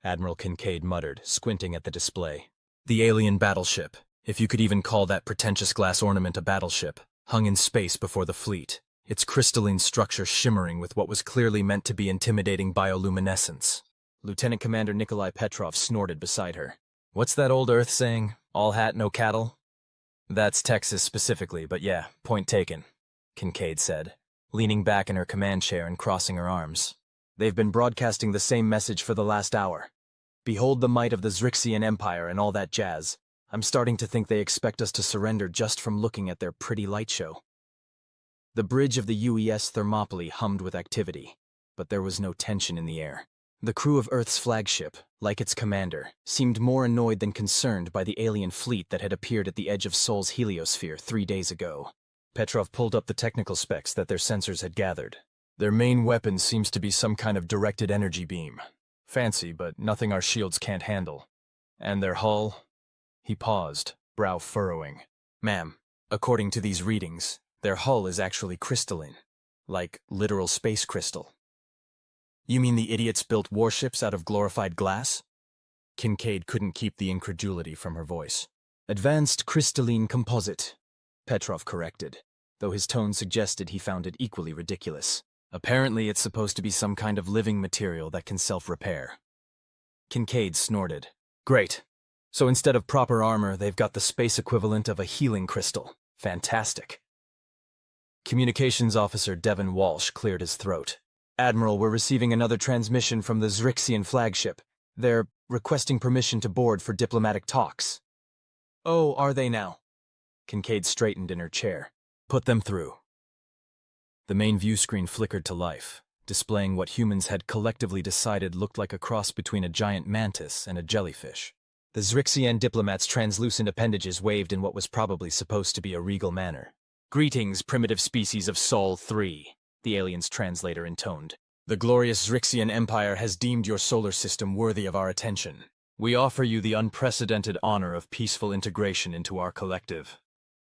Admiral Kincaid muttered, squinting at the display. The alien battleship, if you could even call that pretentious glass ornament a battleship, hung in space before the fleet, its crystalline structure shimmering with what was clearly meant to be intimidating bioluminescence. Lieutenant Commander Nikolai Petrov snorted beside her. What's that old Earth saying? All hat, no cattle? That's Texas specifically, but yeah, point taken, Kincaid said, leaning back in her command chair and crossing her arms. They've been broadcasting the same message for the last hour. Behold the might of the Zrixian Empire and all that jazz. I'm starting to think they expect us to surrender just from looking at their pretty light show. The bridge of the UES Thermopylae hummed with activity, but there was no tension in the air. The crew of Earth's flagship, like its commander, seemed more annoyed than concerned by the alien fleet that had appeared at the edge of Sol's heliosphere 3 days ago. Petrov pulled up the technical specs that their sensors had gathered. Their main weapon seems to be some kind of directed energy beam. Fancy, but nothing our shields can't handle. And their hull? He paused, brow furrowing. Ma'am, according to these readings, their hull is actually crystalline. Like literal space crystal. You mean the idiots built warships out of glorified glass? Kincaid couldn't keep the incredulity from her voice. Advanced crystalline composite, Petrov corrected, though his tone suggested he found it equally ridiculous. Apparently it's supposed to be some kind of living material that can self-repair. Kincaid snorted. Great. So instead of proper armor, they've got the space equivalent of a healing crystal. Fantastic. Communications Officer Devin Walsh cleared his throat. Admiral, we're receiving another transmission from the Zrixian flagship. They're requesting permission to board for diplomatic talks. Oh, are they now? Kincaid straightened in her chair. Put them through. The main view screen flickered to life, displaying what humans had collectively decided looked like a cross between a giant mantis and a jellyfish. The Zrixian diplomat's translucent appendages waved in what was probably supposed to be a regal manner. Greetings, primitive species of Sol 3. The alien's translator intoned. The glorious Zrixian Empire has deemed your solar system worthy of our attention. We offer you the unprecedented honor of peaceful integration into our collective.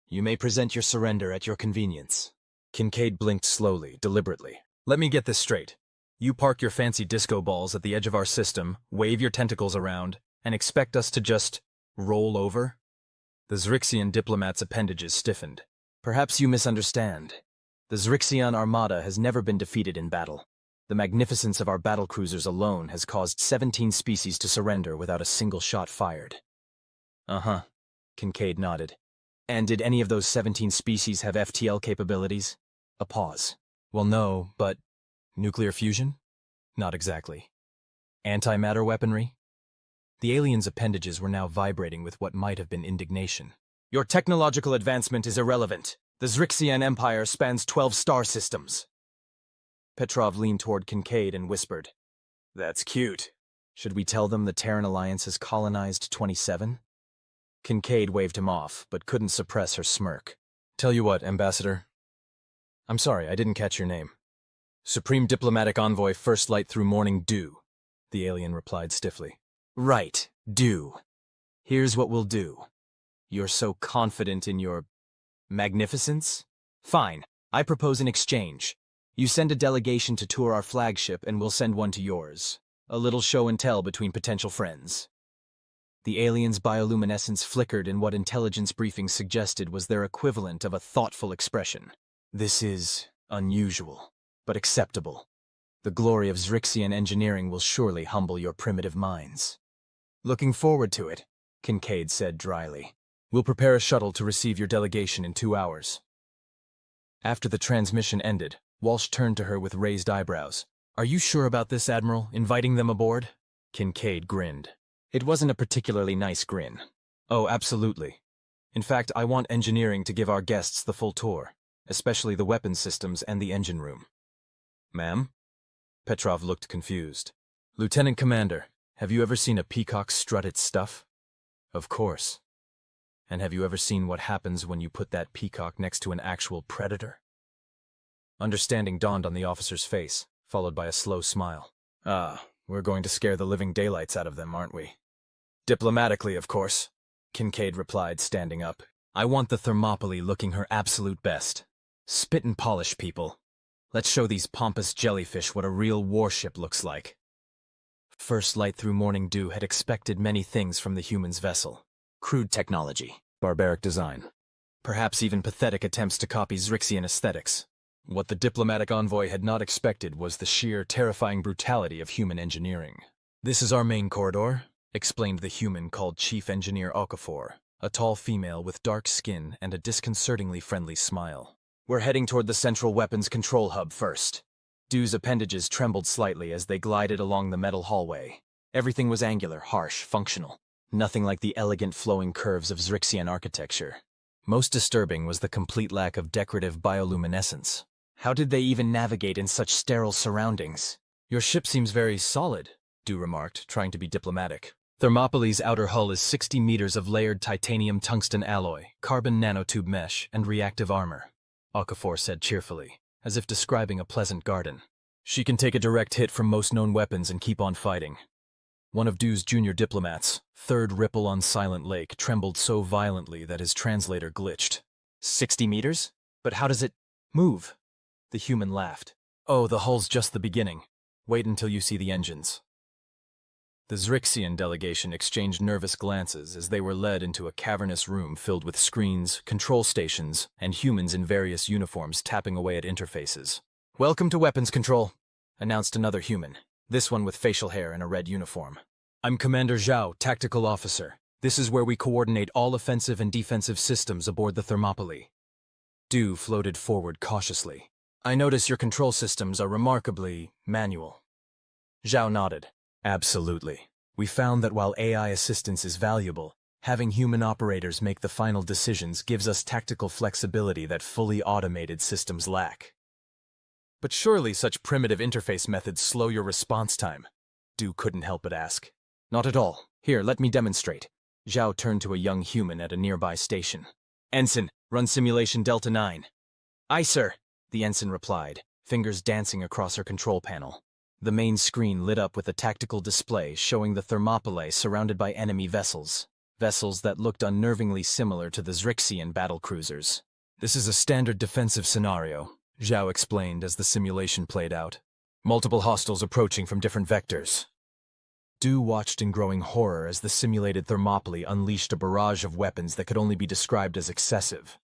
You may present your surrender at your convenience. Kincaid blinked slowly, deliberately. Let me get this straight. You park your fancy disco balls at the edge of our system, wave your tentacles around, and expect us to just roll over? The Zrixian diplomat's appendages stiffened. Perhaps you misunderstand. The Zrixian armada has never been defeated in battle. The magnificence of our battlecruisers alone has caused 17 species to surrender without a single shot fired. Uh-huh, Kincaid nodded. And did any of those 17 species have FTL capabilities? A pause. Well, no, but nuclear fusion? Not exactly. Antimatter weaponry? The alien's appendages were now vibrating with what might have been indignation. Your technological advancement is irrelevant. The Zrixian Empire spans 12 star systems. Petrov leaned toward Kincaid and whispered, That's cute. Should we tell them the Terran Alliance has colonized 27? Kincaid waved him off, but couldn't suppress her smirk. Tell you what, Ambassador. I'm sorry, I didn't catch your name. Supreme Diplomatic Envoy First Light through Morning Dew, the alien replied stiffly. Right, Dew. Here's what we'll do. You're so confident in your magnificence? Fine, I propose an exchange. You send a delegation to tour our flagship and we'll send one to yours. A little show and tell between potential friends. The alien's bioluminescence flickered in what intelligence briefings suggested was their equivalent of a thoughtful expression. This is unusual, but acceptable. The glory of Zrixian engineering will surely humble your primitive minds. Looking forward to it, Kincaid said dryly. We'll prepare a shuttle to receive your delegation in 2 hours. After the transmission ended, Walsh turned to her with raised eyebrows. Are you sure about this, Admiral, inviting them aboard? Kincaid grinned. It wasn't a particularly nice grin. Oh, absolutely. In fact, I want engineering to give our guests the full tour, especially the weapons systems and the engine room. Ma'am? Petrov looked confused. Lieutenant Commander, have you ever seen a peacock strut its stuff? Of course. And have you ever seen what happens when you put that peacock next to an actual predator? Understanding dawned on the officer's face, followed by a slow smile. Ah, we're going to scare the living daylights out of them, aren't we? Diplomatically, of course, Kincaid replied, standing up. I want the Thermopylae looking her absolute best. Spit and polish, people. Let's show these pompous jellyfish what a real warship looks like. First light through morning dew had expected many things from the human's vessel. Crude technology, barbaric design, perhaps even pathetic attempts to copy Zrixian aesthetics. What the diplomatic envoy had not expected was the sheer, terrifying brutality of human engineering. "This is our main corridor," explained the human called Chief Engineer Okafor, a tall female with dark skin and a disconcertingly friendly smile. "We're heading toward the central weapons control hub first." Dew's appendages trembled slightly as they glided along the metal hallway. Everything was angular, harsh, functional. Nothing like the elegant flowing curves of Zrixian architecture. Most disturbing was the complete lack of decorative bioluminescence. How did they even navigate in such sterile surroundings? "Your ship seems very solid," Dew remarked, trying to be diplomatic. "Thermopylae's outer hull is 60 meters of layered titanium tungsten alloy, carbon nanotube mesh, and reactive armor," Okafor said cheerfully, as if describing a pleasant garden. "She can take a direct hit from most known weapons and keep on fighting." One of Dew's junior diplomats, third Ripple on Silent Lake, trembled so violently that his translator glitched. 60 meters? But how does it move?" The human laughed. "Oh, the hull's just the beginning. Wait until you see the engines." The Zrixian delegation exchanged nervous glances as they were led into a cavernous room filled with screens, control stations, and humans in various uniforms tapping away at interfaces. "Welcome to weapons control," announced another human, this one with facial hair and a red uniform. "I'm Commander Zhao, Tactical Officer. This is where we coordinate all offensive and defensive systems aboard the Thermopylae." Dew floated forward cautiously. "I notice your control systems are remarkably manual." Zhao nodded. "Absolutely. We found that while AI assistance is valuable, having human operators make the final decisions gives us tactical flexibility that fully automated systems lack." "But surely such primitive interface methods slow your response time?" Dew couldn't help but ask. "Not at all. Here, let me demonstrate." Zhao turned to a young human at a nearby station. "Ensign, run simulation Delta 9. "Aye, sir," the ensign replied, fingers dancing across her control panel. The main screen lit up with a tactical display showing the Thermopylae surrounded by enemy vessels that looked unnervingly similar to the Zrixian battlecruisers. "This is a standard defensive scenario," Zhao explained as the simulation played out. "Multiple hostiles approaching from different vectors." Dew watched in growing horror as the simulated Thermopylae unleashed a barrage of weapons that could only be described as excessive.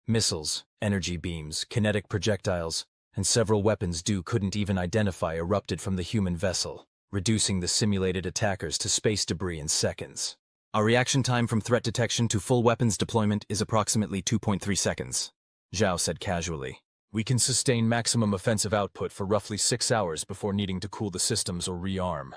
Missiles, energy beams, kinetic projectiles, and several weapons Dew couldn't even identify erupted from the human vessel, reducing the simulated attackers to space debris in seconds. "Our reaction time from threat detection to full weapons deployment is approximately 2.3 seconds, Zhao said casually. "We can sustain maximum offensive output for roughly 6 hours before needing to cool the systems or rearm."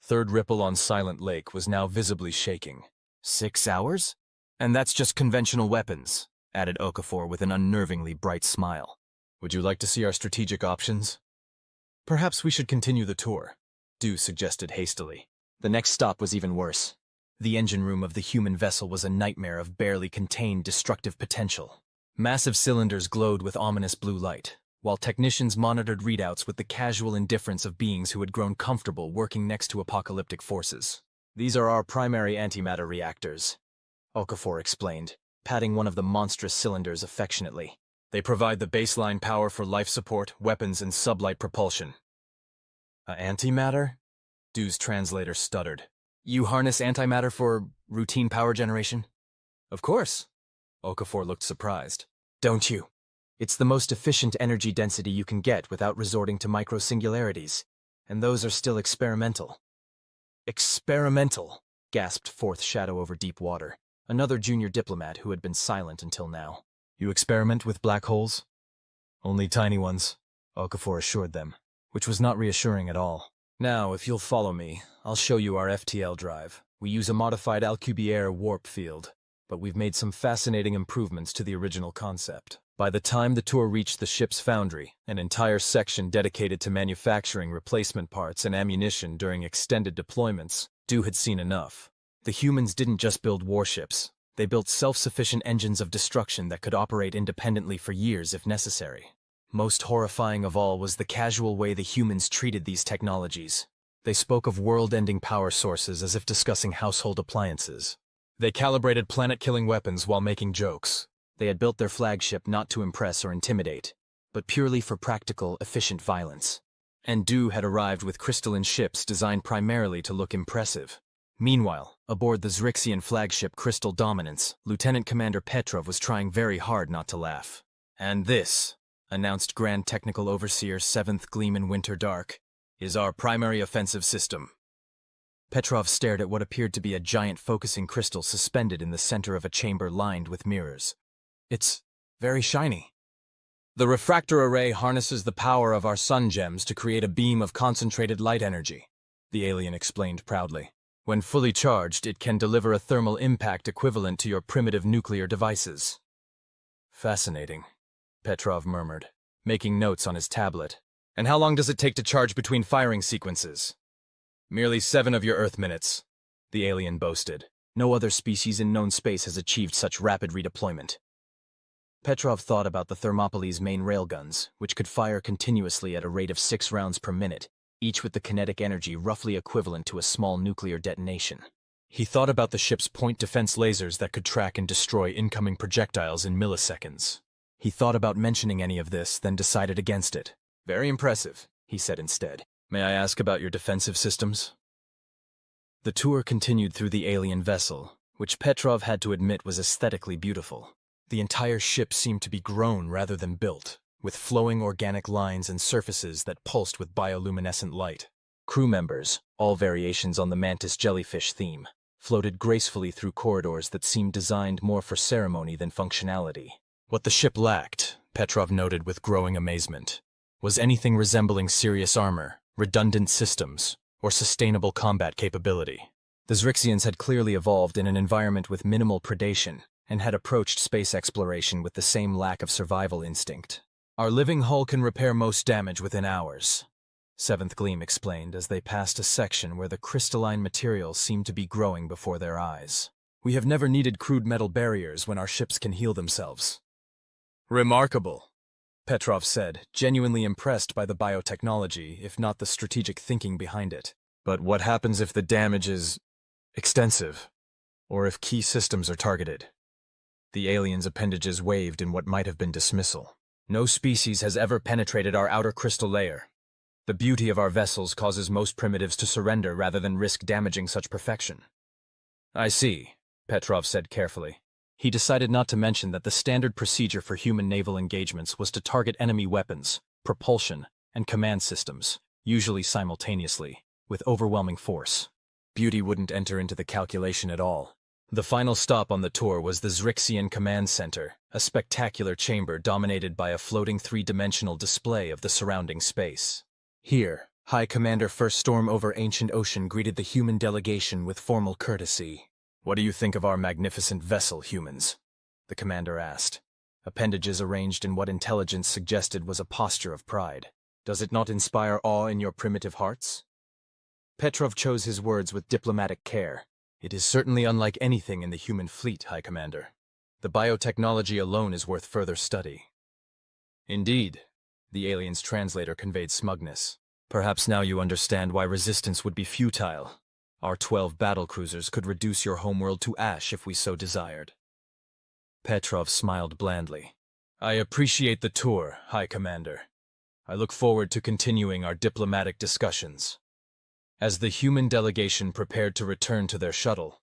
Third Ripple on Silent Lake was now visibly shaking. 6 hours? "And that's just conventional weapons," added Okafor with an unnervingly bright smile. "Would you like to see our strategic options?" "Perhaps we should continue the tour," Dew suggested hastily. The next stop was even worse. The engine room of the human vessel was a nightmare of barely contained destructive potential. Massive cylinders glowed with ominous blue light, while technicians monitored readouts with the casual indifference of beings who had grown comfortable working next to apocalyptic forces. "These are our primary antimatter reactors," Okafor explained, patting one of the monstrous cylinders affectionately. "They provide the baseline power for life support, weapons, and sublight propulsion." "Antimatter?" Dew's translator stuttered. "You harness antimatter for routine power generation?" "Of course." Okafor looked surprised. "Don't you? It's the most efficient energy density you can get without resorting to microsingularities, and those are still experimental." "Experimental?" gasped forth Shadow over Deep Water, another junior diplomat who had been silent until now. "You experiment with black holes?" "Only tiny ones," Okafor assured them, which was not reassuring at all. "Now, if you'll follow me, I'll show you our FTL drive. We use a modified Alcubierre warp field, but we've made some fascinating improvements to the original concept." By the time the tour reached the ship's foundry, an entire section dedicated to manufacturing replacement parts and ammunition during extended deployments, Dew had seen enough. The humans didn't just build warships. They built self-sufficient engines of destruction that could operate independently for years if necessary. Most horrifying of all was the casual way the humans treated these technologies. They spoke of world-ending power sources as if discussing household appliances. They calibrated planet-killing weapons while making jokes. They had built their flagship not to impress or intimidate, but purely for practical, efficient violence. and Du had arrived with crystalline ships designed primarily to look impressive. Meanwhile, aboard the Zrixian flagship Crystal Dominance, Lieutenant Commander Petrov was trying very hard not to laugh. "And this," announced Grand Technical Overseer 7th Gleam in Winter Dark, "is our primary offensive system." Petrov stared at what appeared to be a giant focusing crystal suspended in the center of a chamber lined with mirrors. "It's very shiny." "The refractor array harnesses the power of our sun gems to create a beam of concentrated light energy," the alien explained proudly. "When fully charged, it can deliver a thermal impact equivalent to your primitive nuclear devices." "Fascinating," Petrov murmured, making notes on his tablet. "And how long does it take to charge between firing sequences?" "Merely 7 of your Earth minutes," the alien boasted. "No other species in known space has achieved such rapid redeployment." Petrov thought about the Thermopylae's main railguns, which could fire continuously at a rate of 6 rounds per minute, each with the kinetic energy roughly equivalent to a small nuclear detonation. He thought about the ship's point defense lasers that could track and destroy incoming projectiles in milliseconds. He thought about mentioning any of this, then decided against it. "Very impressive," he said instead. "May I ask about your defensive systems?" The tour continued through the alien vessel, which Petrov had to admit was aesthetically beautiful. The entire ship seemed to be grown rather than built, with flowing organic lines and surfaces that pulsed with bioluminescent light. Crew members, all variations on the mantis jellyfish theme, floated gracefully through corridors that seemed designed more for ceremony than functionality. What the ship lacked, Petrov noted with growing amazement, was anything resembling serious armor, redundant systems, or sustainable combat capability. The Zrixians had clearly evolved in an environment with minimal predation, and had approached space exploration with the same lack of survival instinct. "Our living hull can repair most damage within hours," 7th Gleam explained as they passed a section where the crystalline material seemed to be growing before their eyes. "We have never needed crude metal barriers when our ships can heal themselves." "Remarkable," Petrov said, genuinely impressed by the biotechnology, if not the strategic thinking behind it. "But what happens if the damage is extensive, or if key systems are targeted?" The alien's appendages waved in what might have been dismissal. "No species has ever penetrated our outer crystal layer. The beauty of our vessels causes most primitives to surrender rather than risk damaging such perfection." "I see," Petrov said carefully. He decided not to mention that the standard procedure for human naval engagements was to target enemy weapons, propulsion, and command systems, usually simultaneously, with overwhelming force. Beauty wouldn't enter into the calculation at all. The final stop on the tour was the Zrixian Command Center, a spectacular chamber dominated by a floating 3-dimensional display of the surrounding space. Here, High Commander First Storm over Ancient Ocean greeted the human delegation with formal courtesy. "What do you think of our magnificent vessel, humans?" the commander asked, appendages arranged in what intelligence suggested was a posture of pride. "Does it not inspire awe in your primitive hearts?" Petrov chose his words with diplomatic care. "It is certainly unlike anything in the human fleet, High Commander. The biotechnology alone is worth further study." "Indeed," the alien's translator conveyed smugness. "Perhaps now you understand why resistance would be futile. Our 12 battlecruisers could reduce your homeworld to ash if we so desired." Petrov smiled blandly. "I appreciate the tour, High Commander. I look forward to continuing our diplomatic discussions." As the human delegation prepared to return to their shuttle,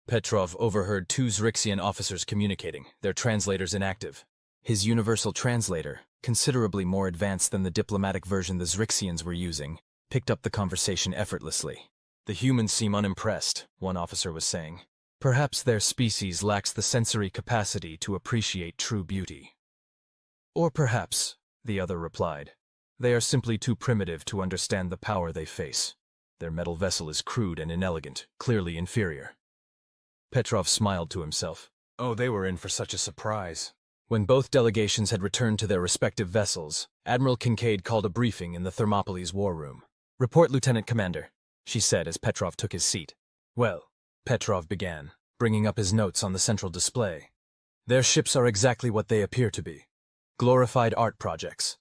Petrov overheard 2 Zrixian officers communicating, their translators inactive. His universal translator, considerably more advanced than the diplomatic version the Zrixians were using, picked up the conversation effortlessly. "The humans seem unimpressed," one officer was saying. "Perhaps their species lacks the sensory capacity to appreciate true beauty." "Or perhaps," the other replied, "they are simply too primitive to understand the power they face. Their metal vessel is crude and inelegant, clearly inferior." Petrov smiled to himself. Oh, they were in for such a surprise. When both delegations had returned to their respective vessels, Admiral Kincaid called a briefing in the Thermopylae's war room. "Report, Lieutenant Commander," she said as Petrov took his seat. "Well," Petrov began, bringing up his notes on the central display. "Their ships are exactly what they appear to be. Glorified art projects.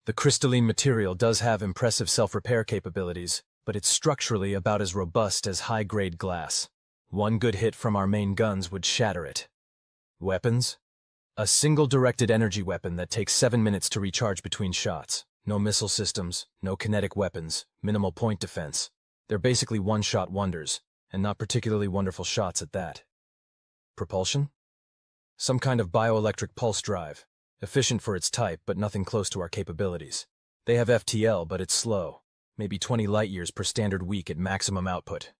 The crystalline material does have impressive self-repair capabilities, but it's structurally about as robust as high-grade glass. One good hit from our main guns would shatter it. Weapons? A single directed energy weapon that takes 7 minutes to recharge between shots. No missile systems, no kinetic weapons, minimal point defense. They're basically one-shot wonders, and not particularly wonderful shots at that. Propulsion? Some kind of bioelectric pulse drive. Efficient for its type, but nothing close to our capabilities. They have FTL, but it's slow. Maybe 20 light-years per standard week at maximum output.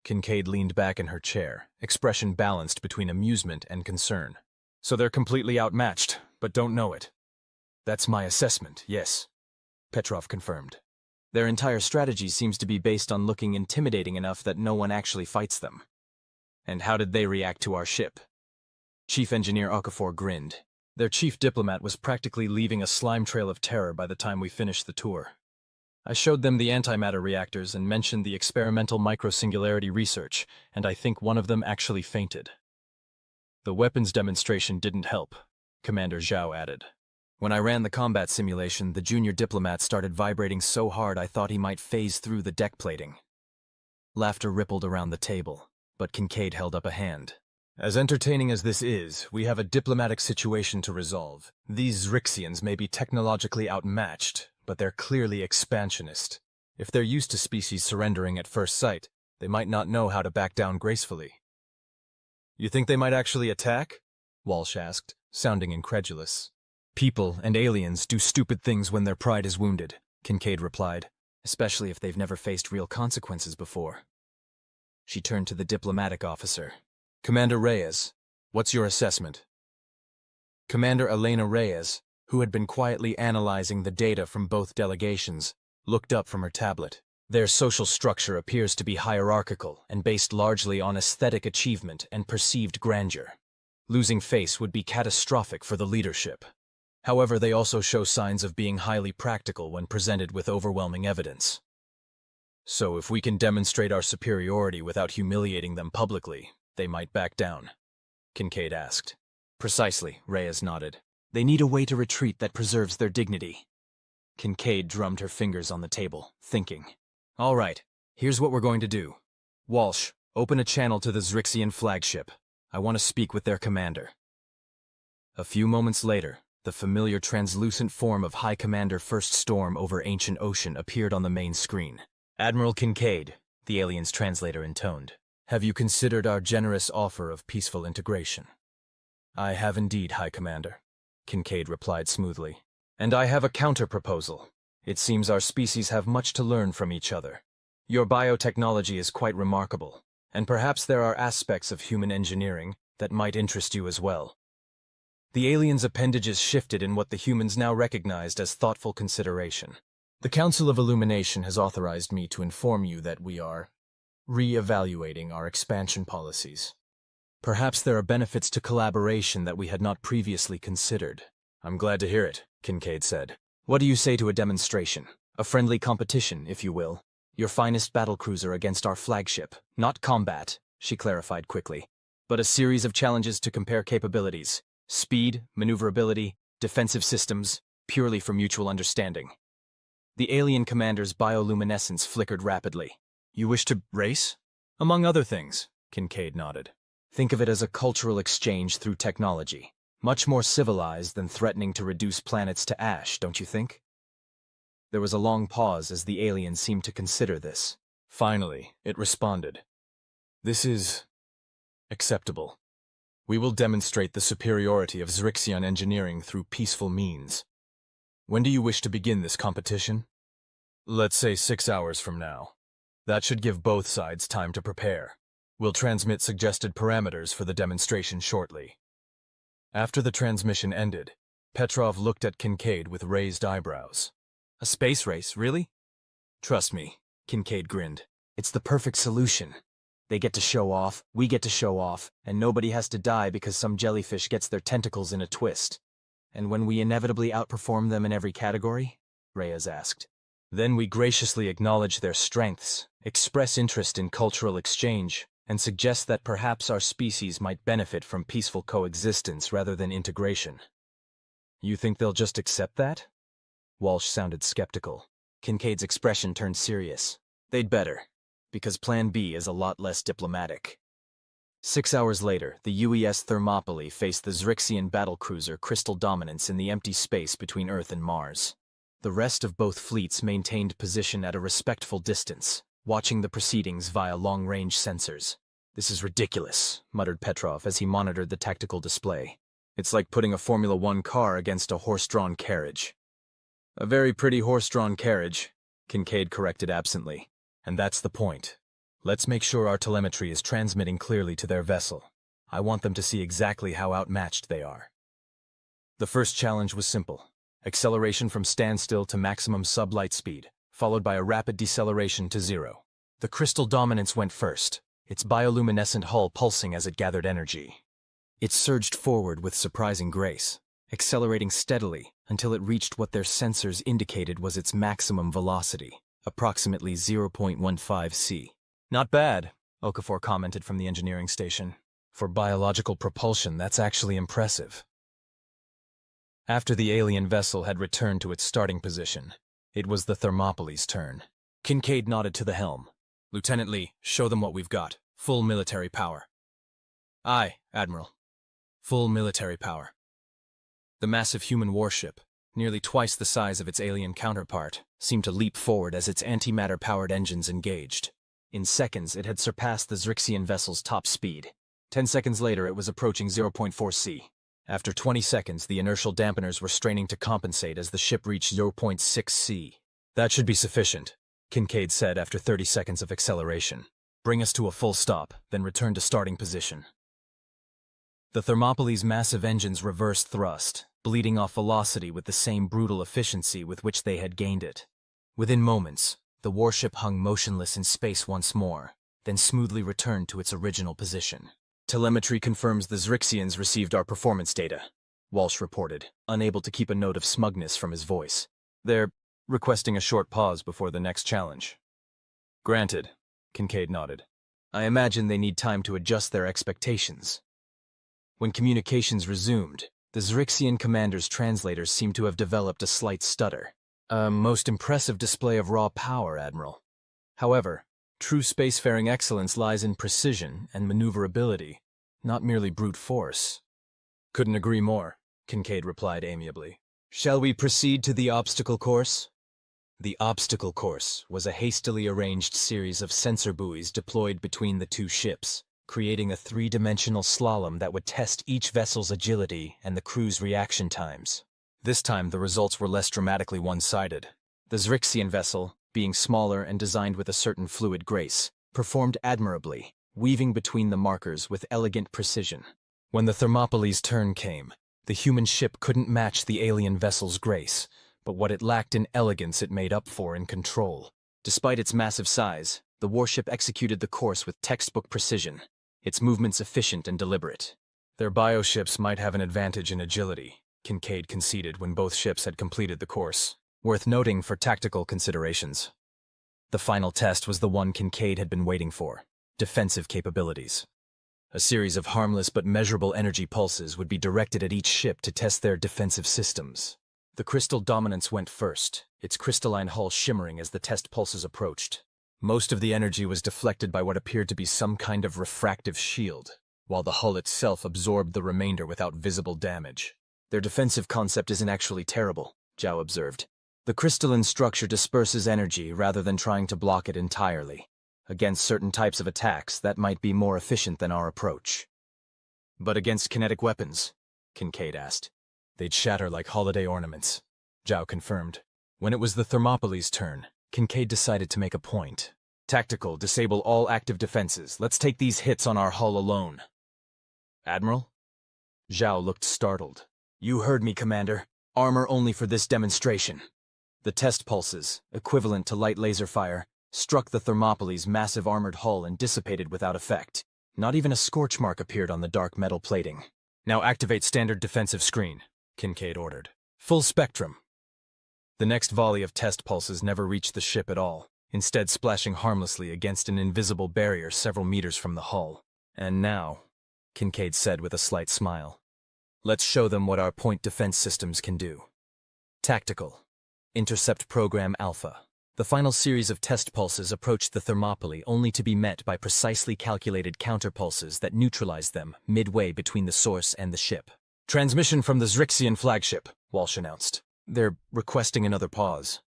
Kincaid leaned back in her chair, expression balanced between amusement and concern. So they're completely outmatched, but don't know it. That's my assessment, yes, Petrov confirmed. Their entire strategy seems to be based on looking intimidating enough that no one actually fights them. And how did they react to our ship? Chief Engineer Okafor grinned. Their chief diplomat was practically leaving a slime trail of terror by the time we finished the tour. I showed them the antimatter reactors and mentioned the experimental microsingularity research, and I think one of them actually fainted. The weapons demonstration didn't help, Commander Zhao added. When I ran the combat simulation, the junior diplomat started vibrating so hard I thought he might phase through the deck plating. Laughter rippled around the table, but Kincaid held up a hand. As entertaining as this is, we have a diplomatic situation to resolve. These Zrixians may be technologically outmatched, but they're clearly expansionist. If they're used to species surrendering at first sight, they might not know how to back down gracefully. You think they might actually attack? Walsh asked, sounding incredulous. People and aliens do stupid things when their pride is wounded, Kincaid replied, especially if they've never faced real consequences before. She turned to the diplomatic officer. Commander Reyes, what's your assessment? Commander Elena Reyes, who had been quietly analyzing the data from both delegations, looked up from her tablet. Their social structure appears to be hierarchical and based largely on aesthetic achievement and perceived grandeur. Losing face would be catastrophic for the leadership. However, they also show signs of being highly practical when presented with overwhelming evidence. So if we can demonstrate our superiority without humiliating them publicly, they might back down, Kincaid asked. Precisely, Reyes nodded. They need a way to retreat that preserves their dignity. Kincaid drummed her fingers on the table, thinking. All right, here's what we're going to do. Walsh, open a channel to the Zrixian flagship. I want to speak with their commander. A few moments later, the familiar translucent form of High Commander First Storm over Ancient Ocean appeared on the main screen. Admiral Kincaid, the alien's translator intoned. Have you considered our generous offer of peaceful integration? I have indeed, High Commander, Kincaid replied smoothly. And I have a counter-proposal. It seems our species have much to learn from each other. Your biotechnology is quite remarkable, and perhaps there are aspects of human engineering that might interest you as well. The aliens' appendages shifted in what the humans now recognized as thoughtful consideration. The Council of Illumination has authorized me to inform you that we are re-evaluating our expansion policies. Perhaps there are benefits to collaboration that we had not previously considered. I'm glad to hear it, Kincaid said. What do you say to a demonstration? A friendly competition, if you will. Your finest battlecruiser against our flagship. Not combat, she clarified quickly, but a series of challenges to compare capabilities. Speed, maneuverability, defensive systems, purely for mutual understanding. The alien commander's bioluminescence flickered rapidly. You wish to race? Among other things, Kincaid nodded. Think of it as a cultural exchange through technology. Much more civilized than threatening to reduce planets to ash, don't you think? There was a long pause as the alien seemed to consider this. Finally, it responded. This is acceptable. We will demonstrate the superiority of Zrixian engineering through peaceful means. When do you wish to begin this competition? Let's say 6 hours from now. That should give both sides time to prepare. We'll transmit suggested parameters for the demonstration shortly. After the transmission ended, Petrov looked at Kincaid with raised eyebrows. A space race, really? Trust me, Kincaid grinned. It's the perfect solution. They get to show off, we get to show off, and nobody has to die because some jellyfish gets their tentacles in a twist. And when we inevitably outperform them in every category? Reyes asked. Then we graciously acknowledge their strengths, express interest in cultural exchange, and suggest that perhaps our species might benefit from peaceful coexistence rather than integration. You think they'll just accept that? Walsh sounded skeptical. Kincaid's expression turned serious. They'd better, because Plan B is a lot less diplomatic. 6 hours later, the UES Thermopylae faced the Zrixian battlecruiser Crystal Dominance in the empty space between Earth and Mars. The rest of both fleets maintained position at a respectful distance, watching the proceedings via long-range sensors. "This is ridiculous," muttered Petrov as he monitored the tactical display. "It's like putting a Formula One car against a horse-drawn carriage." "A very pretty horse-drawn carriage," Kincaid corrected absently. "And that's the point. Let's make sure our telemetry is transmitting clearly to their vessel. I want them to see exactly how outmatched they are." The first challenge was simple. Acceleration from standstill to maximum sublight speed, followed by a rapid deceleration to 0. The crystal dominance went first, its bioluminescent hull pulsing as it gathered energy. It surged forward with surprising grace, accelerating steadily until it reached what their sensors indicated was its maximum velocity, approximately 0.15 c. "Not bad," Okafor commented from the engineering station. "For biological propulsion, that's actually impressive." After the alien vessel had returned to its starting position, it was the Thermopylae's turn. Kincaid nodded to the helm. "Lieutenant Lee, show them what we've got. Full military power." "Aye, Admiral. Full military power." The massive human warship, nearly twice the size of its alien counterpart, seemed to leap forward as its antimatter-powered engines engaged. In seconds, it had surpassed the Zrixian vessel's top speed. 10 seconds later, it was approaching 0.4 c. After 20 seconds, the inertial dampeners were straining to compensate as the ship reached 0.6 c. "That should be sufficient," Kincaid said after 30 seconds of acceleration. "Bring us to a full stop, then return to starting position." The Thermopylae's massive engines reversed thrust, bleeding off velocity with the same brutal efficiency with which they had gained it. Within moments, the warship hung motionless in space once more, then smoothly returned to its original position. "Telemetry confirms the Zrixians received our performance data," Walsh reported, unable to keep a note of smugness from his voice. "They're requesting a short pause before the next challenge." "Granted," Kincaid nodded. "I imagine they need time to adjust their expectations." When communications resumed, the Zrixian commander's translators seemed to have developed a slight stutter. "A most impressive display of raw power, Admiral. However, true spacefaring excellence lies in precision and maneuverability, not merely brute force." "Couldn't agree more," Kincaid replied amiably. "Shall we proceed to the obstacle course?" The obstacle course was a hastily arranged series of sensor buoys deployed between the two ships, creating a three-dimensional slalom that would test each vessel's agility and the crew's reaction times. This time, the results were less dramatically one-sided. The Zrixian vessel, being smaller and designed with a certain fluid grace, performed admirably, weaving between the markers with elegant precision. When the Thermopylae's turn came, the human ship couldn't match the alien vessel's grace, but what it lacked in elegance it made up for in control. Despite its massive size, the warship executed the course with textbook precision, its movements efficient and deliberate. "Their bioships might have an advantage in agility," Kincaid conceded when both ships had completed the course. "Worth noting for tactical considerations." The final test was the one Kincaid had been waiting for: defensive capabilities. A series of harmless but measurable energy pulses would be directed at each ship to test their defensive systems. The crystal dominance went first, its crystalline hull shimmering as the test pulses approached. Most of the energy was deflected by what appeared to be some kind of refractive shield, while the hull itself absorbed the remainder without visible damage. "Their defensive concept isn't actually terrible," Zhao observed. "The crystalline structure disperses energy rather than trying to block it entirely. Against certain types of attacks, that might be more efficient than our approach." "But against kinetic weapons?" Kincaid asked. "They'd shatter like holiday ornaments," Zhao confirmed. When it was the Thermopylae's turn, Kincaid decided to make a point. "Tactical, disable all active defenses. Let's take these hits on our hull alone." "Admiral?" Zhao looked startled. "You heard me, Commander. Armor only for this demonstration." The test pulses, equivalent to light laser fire, struck the Thermopylae's massive armored hull and dissipated without effect. Not even a scorch mark appeared on the dark metal plating. "Now activate standard defensive screen," Kincaid ordered. "Full spectrum." The next volley of test pulses never reached the ship at all, instead splashing harmlessly against an invisible barrier several meters from the hull. "And now," Kincaid said with a slight smile, "let's show them what our point defense systems can do." Tactical. Intercept Program Alpha. The final series of test pulses approached the Thermopylae only to be met by precisely calculated counterpulses that neutralized them midway between the source and the ship. "Transmission from the Zrixian flagship," Walsh announced. They're requesting another pause.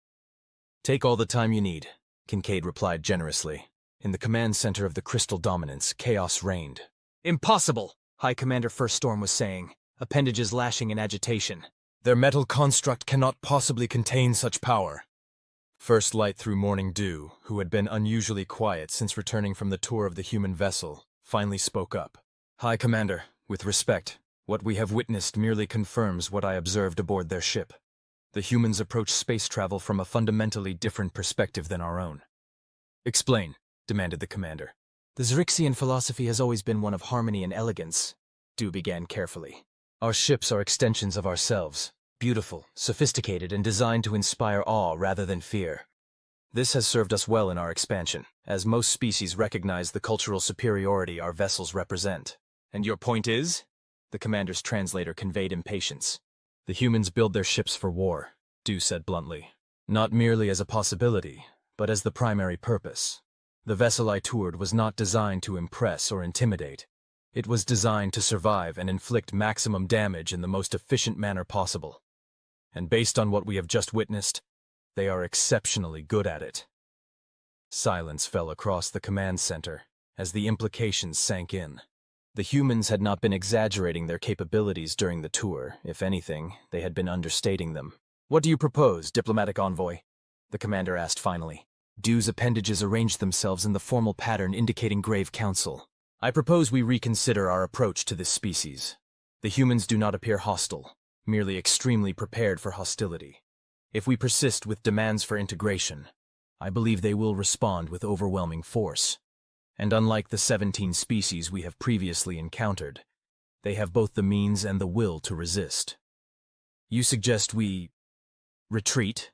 Take all the time you need, Kincaid replied generously. In the command center of the Crystal Dominance, chaos reigned. Impossible, High Commander First Storm was saying, appendages lashing in agitation. Their metal construct cannot possibly contain such power. First Light through Morning Dew, who had been unusually quiet since returning from the tour of the human vessel, finally spoke up. High Commander, with respect, what we have witnessed merely confirms what I observed aboard their ship. The humans approach space travel from a fundamentally different perspective than our own. Explain, demanded the commander. The Zrixian philosophy has always been one of harmony and elegance, Dew began carefully. Our ships are extensions of ourselves, beautiful, sophisticated, and designed to inspire awe rather than fear. This has served us well in our expansion, as most species recognize the cultural superiority our vessels represent. And your point is? The commander's translator conveyed impatience. The humans build their ships for war, Dew said bluntly. Not merely as a possibility, but as the primary purpose. The vessel I toured was not designed to impress or intimidate. It was designed to survive and inflict maximum damage in the most efficient manner possible. And based on what we have just witnessed, they are exceptionally good at it. Silence fell across the command center as the implications sank in. The humans had not been exaggerating their capabilities during the tour. If anything, they had been understating them. What do you propose, diplomatic envoy? The commander asked finally. Dew's appendages arranged themselves in the formal pattern indicating grave counsel. I propose we reconsider our approach to this species. The humans do not appear hostile, merely extremely prepared for hostility. If we persist with demands for integration, I believe they will respond with overwhelming force. And unlike the 17 species we have previously encountered, they have both the means and the will to resist. You suggest we retreat?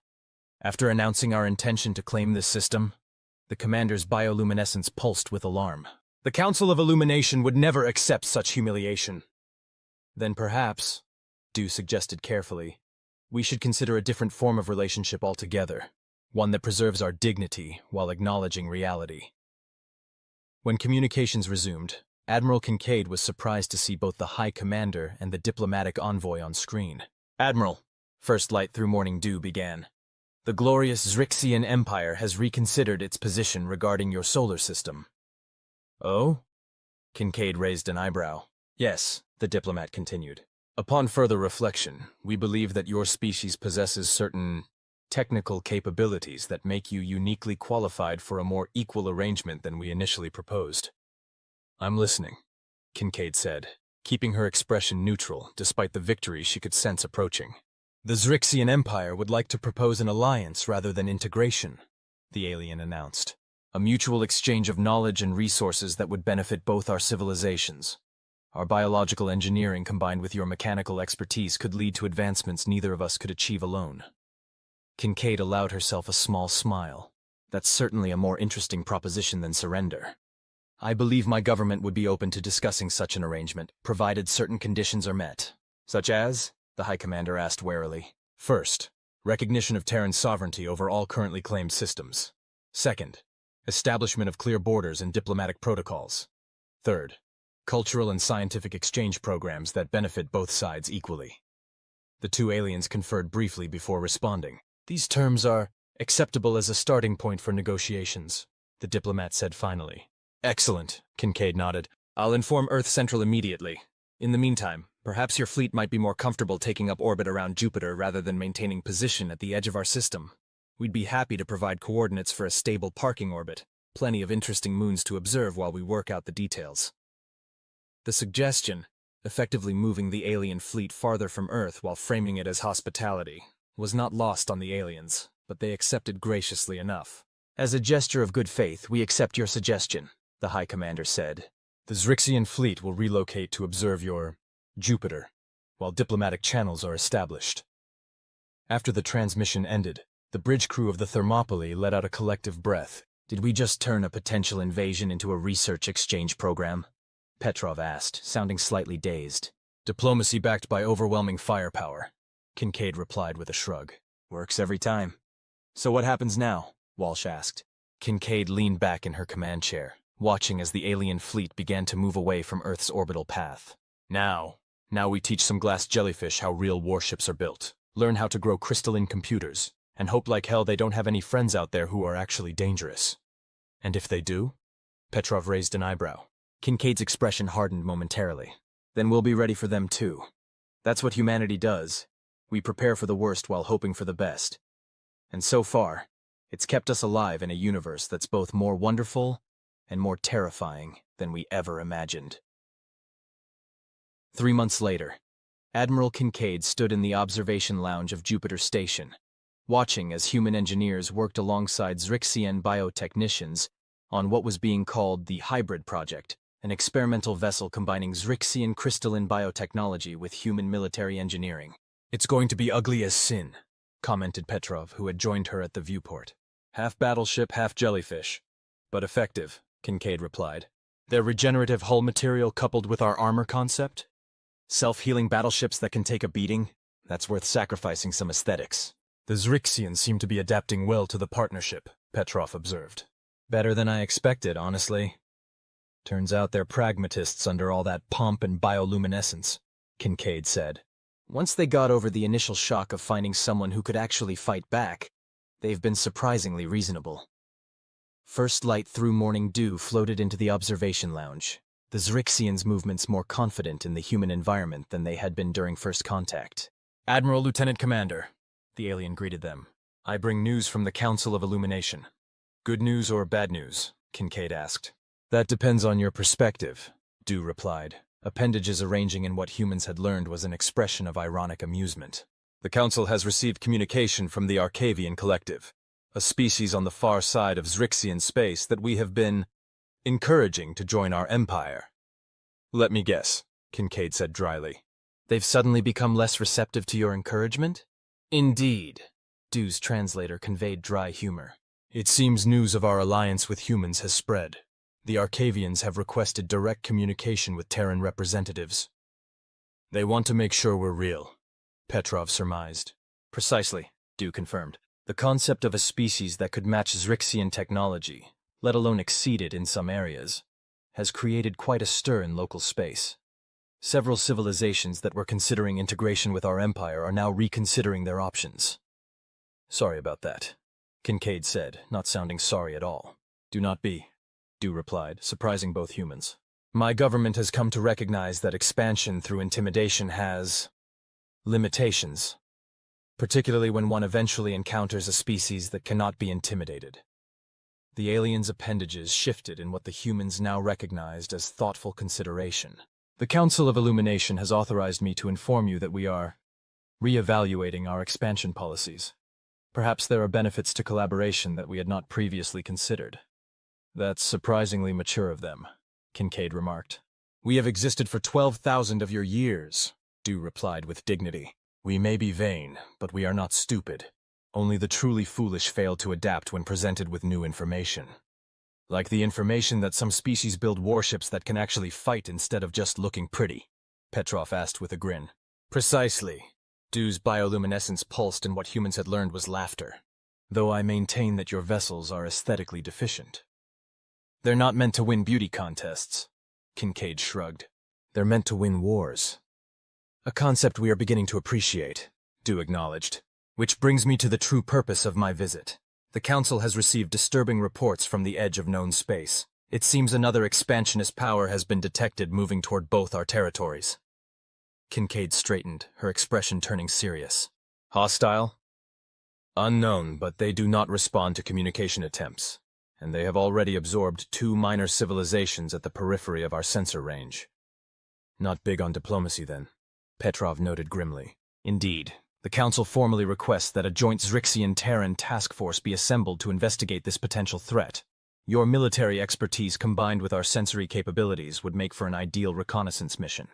After announcing our intention to claim this system, the commander's bioluminescence pulsed with alarm. The Council of Illumination would never accept such humiliation. Then perhaps, Dew suggested carefully, we should consider a different form of relationship altogether, one that preserves our dignity while acknowledging reality. When communications resumed, Admiral Kincaid was surprised to see both the High Commander and the diplomatic envoy on screen. Admiral, First Light through Morning Dew began. The glorious Zrixian Empire has reconsidered its position regarding your solar system. Oh? Kincaid raised an eyebrow. Yes, the diplomat continued. Upon further reflection, we believe that your species possesses certain technical capabilities that make you uniquely qualified for a more equal arrangement than we initially proposed. I'm listening, Kincaid said, keeping her expression neutral despite the victory she could sense approaching. The Zrixian Empire would like to propose an alliance rather than integration, the alien announced. A mutual exchange of knowledge and resources that would benefit both our civilizations. Our biological engineering combined with your mechanical expertise could lead to advancements neither of us could achieve alone. Kincaid allowed herself a small smile. That's certainly a more interesting proposition than surrender. I believe my government would be open to discussing such an arrangement, provided certain conditions are met. Such as? The High Commander asked warily. First, recognition of Terran sovereignty over all currently claimed systems. Second, establishment of clear borders and diplomatic protocols. Third, cultural and scientific exchange programs that benefit both sides equally. The two aliens conferred briefly before responding. These terms are acceptable as a starting point for negotiations, the diplomat said finally. Excellent, Kincaid nodded. I'll inform Earth Central immediately. In the meantime, perhaps your fleet might be more comfortable taking up orbit around Jupiter rather than maintaining position at the edge of our system. We'd be happy to provide coordinates for a stable parking orbit. Plenty of interesting moons to observe while we work out the details. The suggestion, effectively moving the alien fleet farther from Earth while framing it as hospitality, was not lost on the aliens, but they accepted graciously enough. As a gesture of good faith, we accept your suggestion, the High Commander said. The Zrixian fleet will relocate to observe your Jupiter, while diplomatic channels are established. After the transmission ended, the bridge crew of the Thermopylae let out a collective breath. Did we just turn a potential invasion into a research exchange program? Petrov asked, sounding slightly dazed. Diplomacy backed by overwhelming firepower, Kincaid replied with a shrug. Works every time. So what happens now? Walsh asked. Kincaid leaned back in her command chair, watching as the alien fleet began to move away from Earth's orbital path. Now we teach some glass jellyfish how real warships are built. learn how to grow crystalline computers, and hope like hell they don't have any friends out there who are actually dangerous. And if they do? Petrov raised an eyebrow. Kincaid's expression hardened momentarily. Then we'll be ready for them too. That's what humanity does. We prepare for the worst while hoping for the best. And so far, it's kept us alive in a universe that's both more wonderful and more terrifying than we ever imagined. 3 months later, Admiral Kincaid stood in the observation lounge of Jupiter Station, watching as human engineers worked alongside Zrixian biotechnicians on what was being called the Hybrid Project, an experimental vessel combining Zrixian crystalline biotechnology with human military engineering. "It's going to be ugly as sin," commented Petrov, who had joined her at the viewport. "Half battleship, half jellyfish. But effective," Kincaid replied. "Their regenerative hull material coupled with our armor concept? Self-healing battleships that can take a beating? That's worth sacrificing some aesthetics." "The Zrixians seem to be adapting well to the partnership," Petrov observed. "Better than I expected, honestly. Turns out they're pragmatists under all that pomp and bioluminescence," Kincaid said. "Once they got over the initial shock of finding someone who could actually fight back, they've been surprisingly reasonable." First light through morning dew floated into the observation lounge, the Zrixians' movements more confident in the human environment than they had been during first contact. "Admiral Lieutenant Commander," the alien greeted them. "I bring news from the Council of Illumination." "Good news or bad news?" Kincaid asked. "That depends on your perspective," Dew replied. Appendages arranging in what humans had learned was an expression of ironic amusement. "The Council has received communication from the Arcavian Collective, a species on the far side of Zrixian space that we have been encouraging to join our empire." "Let me guess," Kincaid said dryly. "They've suddenly become less receptive to your encouragement?" "Indeed," Dew's translator conveyed dry humor. "It seems news of our alliance with humans has spread. The Arcavians have requested direct communication with Terran representatives. They want to make sure we're real," Petrov surmised. "Precisely," Dew confirmed. "The concept of a species that could match Zrixian technology, let alone exceed it in some areas, has created quite a stir in local space. Several civilizations that were considering integration with our empire are now reconsidering their options." "Sorry about that," Kincaid said, not sounding sorry at all. "Do not be," Dew replied, surprising both humans. "My government has come to recognize that expansion through intimidation has limitations, particularly when one eventually encounters a species that cannot be intimidated." The aliens' appendages shifted in what the humans now recognized as thoughtful consideration. "The Council of Illumination has authorized me to inform you that we are re-evaluating our expansion policies. Perhaps there are benefits to collaboration that we had not previously considered." "That's surprisingly mature of them," Kincaid remarked. "We have existed for 12,000 of your years," Dew replied with dignity. "We may be vain, but we are not stupid. Only the truly foolish fail to adapt when presented with new information. Like the information that some species build warships that can actually fight instead of just looking pretty," Petrov asked with a grin. "Precisely." Dew's bioluminescence pulsed, and what humans had learned was laughter. "Though I maintain that your vessels are aesthetically deficient." "They're not meant to win beauty contests," Kincaid shrugged. "They're meant to win wars." "A concept we are beginning to appreciate," Dew acknowledged. "Which brings me to the true purpose of my visit. The Council has received disturbing reports from the edge of known space. It seems another expansionist power has been detected moving toward both our territories." Kincaid straightened, her expression turning serious. "Hostile?" "Unknown, but they do not respond to communication attempts, and they have already absorbed 2 minor civilizations at the periphery of our sensor range." "Not big on diplomacy, then," Petrov noted grimly. "Indeed. The Council formally requests that a joint Zrixian-Terran task force be assembled to investigate this potential threat. Your military expertise combined with our sensory capabilities would make for an ideal reconnaissance mission."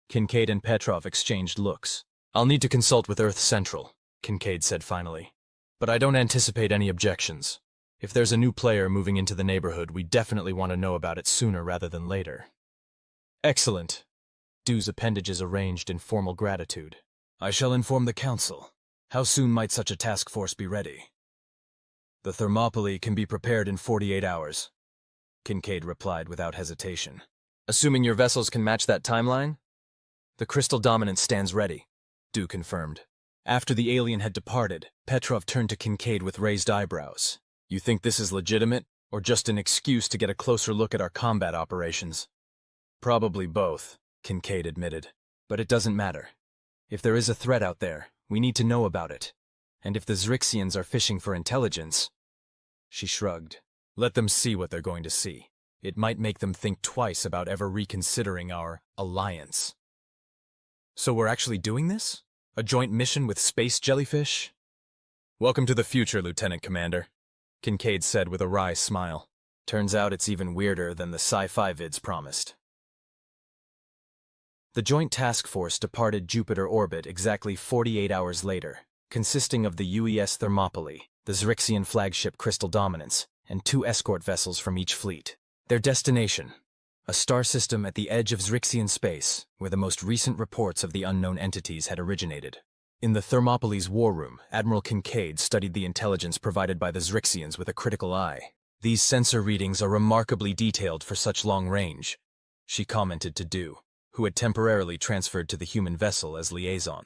Kincaid and Petrov exchanged looks. "I'll need to consult with Earth Central," Kincaid said finally. "But I don't anticipate any objections. If there's a new player moving into the neighborhood, we definitely want to know about it sooner rather than later." "Excellent." Dew's appendages arranged in formal gratitude. "I shall inform the Council. How soon might such a task force be ready?" "The Thermopylae can be prepared in 48 hours, Kincaid replied without hesitation. "Assuming your vessels can match that timeline?" "The crystal dominance stands ready," Dew confirmed. After the alien had departed, Petrov turned to Kincaid with raised eyebrows. You think this is legitimate, or just an excuse to get a closer look at our combat operations? Probably both, Kincaid admitted. But it doesn't matter. If there is a threat out there, we need to know about it. And if the Zrixians are fishing for intelligence... She shrugged. Let them see what they're going to see. It might make them think twice about ever reconsidering our alliance. So we're actually doing this? A joint mission with space jellyfish? Welcome to the future, Lieutenant Commander, Kincaid said with a wry smile. Turns out it's even weirder than the sci-fi vids promised. The Joint Task Force departed Jupiter orbit exactly 48 hours later, consisting of the UES Thermopylae, the Zrixian flagship Crystal Dominance, and 2 escort vessels from each fleet. Their destination: a star system at the edge of Zrixian space, where the most recent reports of the unknown entities had originated. In the Thermopylae's war room, Admiral Kincaid studied the intelligence provided by the Zrixians with a critical eye. These sensor readings are remarkably detailed for such long range, she commented to Du, who had temporarily transferred to the human vessel as liaison.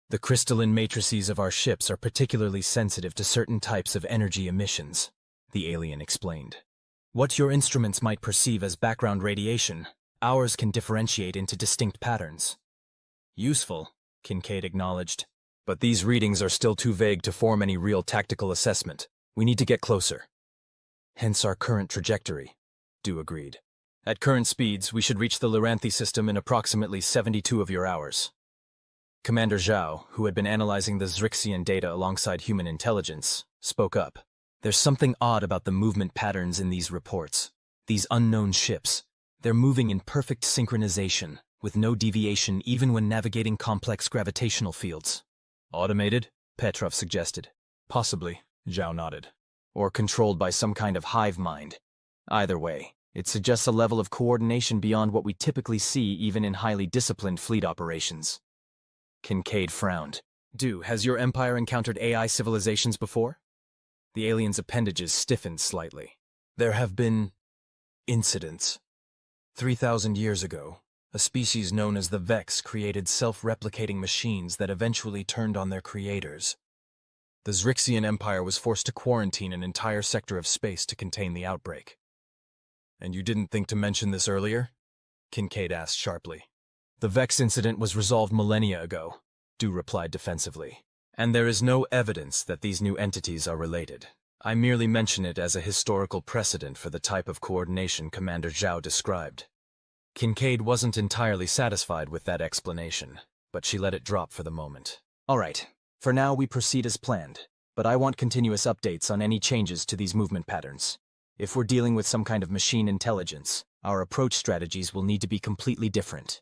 The crystalline matrices of our ships are particularly sensitive to certain types of energy emissions, the alien explained. What your instruments might perceive as background radiation, ours can differentiate into distinct patterns. Useful, Kincaid acknowledged. But these readings are still too vague to form any real tactical assessment. We need to get closer. Hence our current trajectory, Du agreed. At current speeds, we should reach the Loranthe system in approximately 72 of your hours. Commander Zhao, who had been analyzing the Zrixian data alongside human intelligence, spoke up. There's something odd about the movement patterns in these reports. These unknown ships. They're moving in perfect synchronization, with no deviation even when navigating complex gravitational fields. Automated? Petrov suggested. Possibly, Zhao nodded. Or controlled by some kind of hive mind. Either way, it suggests a level of coordination beyond what we typically see even in highly disciplined fleet operations. Kincaid frowned. Du, has your empire encountered AI civilizations before? The alien's appendages stiffened slightly. There have been incidents. 3,000 years ago, a species known as the Vex created self-replicating machines that eventually turned on their creators. The Zrixian Empire was forced to quarantine an entire sector of space to contain the outbreak. And you didn't think to mention this earlier? Kincaid asked sharply. The Vex incident was resolved millennia ago, Du replied defensively. And there is no evidence that these new entities are related. I merely mention it as a historical precedent for the type of coordination Commander Zhao described. Kincaid wasn't entirely satisfied with that explanation, but she let it drop for the moment. All right, for now we proceed as planned, but I want continuous updates on any changes to these movement patterns. If we're dealing with some kind of machine intelligence, our approach strategies will need to be completely different.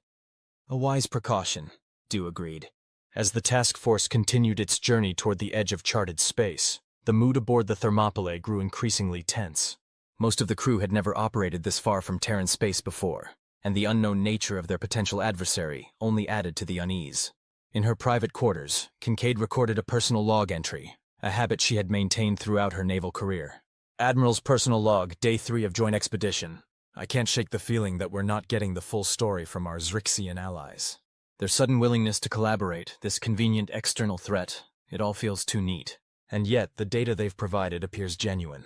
A wise precaution, Du agreed. As the task force continued its journey toward the edge of charted space, the mood aboard the Thermopylae grew increasingly tense. Most of the crew had never operated this far from Terran space before, and the unknown nature of their potential adversary only added to the unease. In her private quarters, Kincaid recorded a personal log entry, a habit she had maintained throughout her naval career. Admiral's personal log, Day 3 of Joint Expedition. I can't shake the feeling that we're not getting the full story from our Zrixian allies. Their sudden willingness to collaborate, this convenient external threat, it all feels too neat. And yet, the data they've provided appears genuine.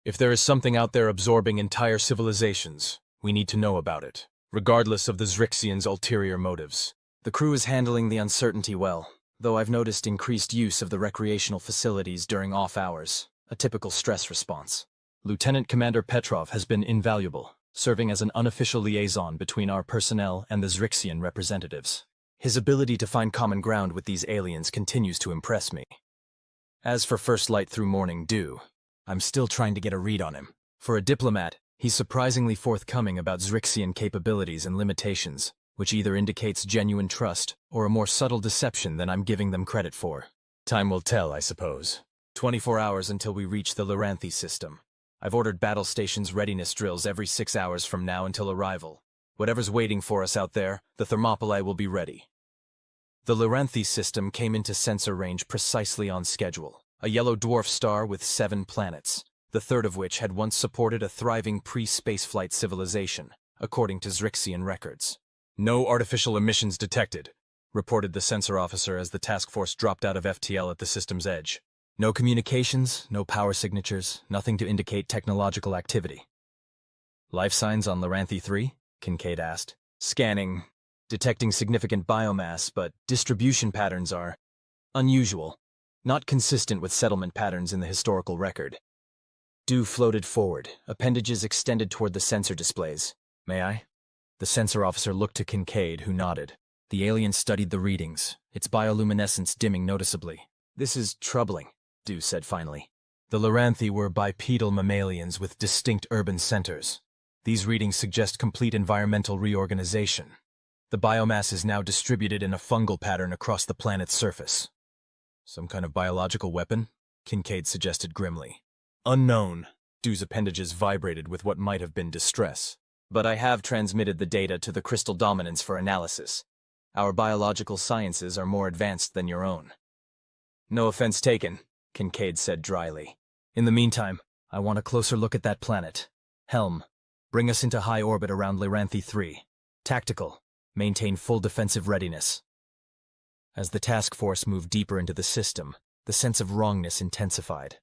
If there is something out there absorbing entire civilizations, we need to know about it, regardless of the Zrixians' ulterior motives. The crew is handling the uncertainty well, though I've noticed increased use of the recreational facilities during off hours, a typical stress response. Lieutenant Commander Petrov has been invaluable, serving as an unofficial liaison between our personnel and the Zrixian representatives. His ability to find common ground with these aliens continues to impress me. As for First Light through Morning Dew, I'm still trying to get a read on him. For a diplomat, he's surprisingly forthcoming about Zrixian capabilities and limitations, which either indicates genuine trust or a more subtle deception than I'm giving them credit for. Time will tell, I suppose. 24 hours until we reach the Loranthe system. I've ordered battle stations readiness drills every 6 hours from now until arrival. Whatever's waiting for us out there, the Thermopylae will be ready. The Loranthe system came into sensor range precisely on schedule, a yellow dwarf star with 7 planets, the third of which had once supported a thriving pre-spaceflight civilization, according to Zrixian records. No artificial emissions detected, reported the sensor officer as the task force dropped out of FTL at the system's edge. No communications, no power signatures, nothing to indicate technological activity. Life signs on Lyranthi 3? Kincaid asked. Scanning, detecting significant biomass, but distribution patterns are unusual, not consistent with settlement patterns in the historical record. Dew floated forward, appendages extended toward the sensor displays. May I? The sensor officer looked to Kincaid, who nodded. The alien studied the readings, its bioluminescence dimming noticeably. This is troubling, Dew said finally. The Lyranthi were bipedal mammalians with distinct urban centers. These readings suggest complete environmental reorganization. The biomass is now distributed in a fungal pattern across the planet's surface. Some kind of biological weapon? Kincaid suggested grimly. Unknown. Dew's appendages vibrated with what might have been distress. But I have transmitted the data to the crystal dominance for analysis. Our biological sciences are more advanced than your own. No offense taken, Kincaid said dryly. In the meantime, I want a closer look at that planet. Helm, bring us into high orbit around Lyranthi 3. Tactical, maintain full defensive readiness. As the task force moved deeper into the system, the sense of wrongness intensified.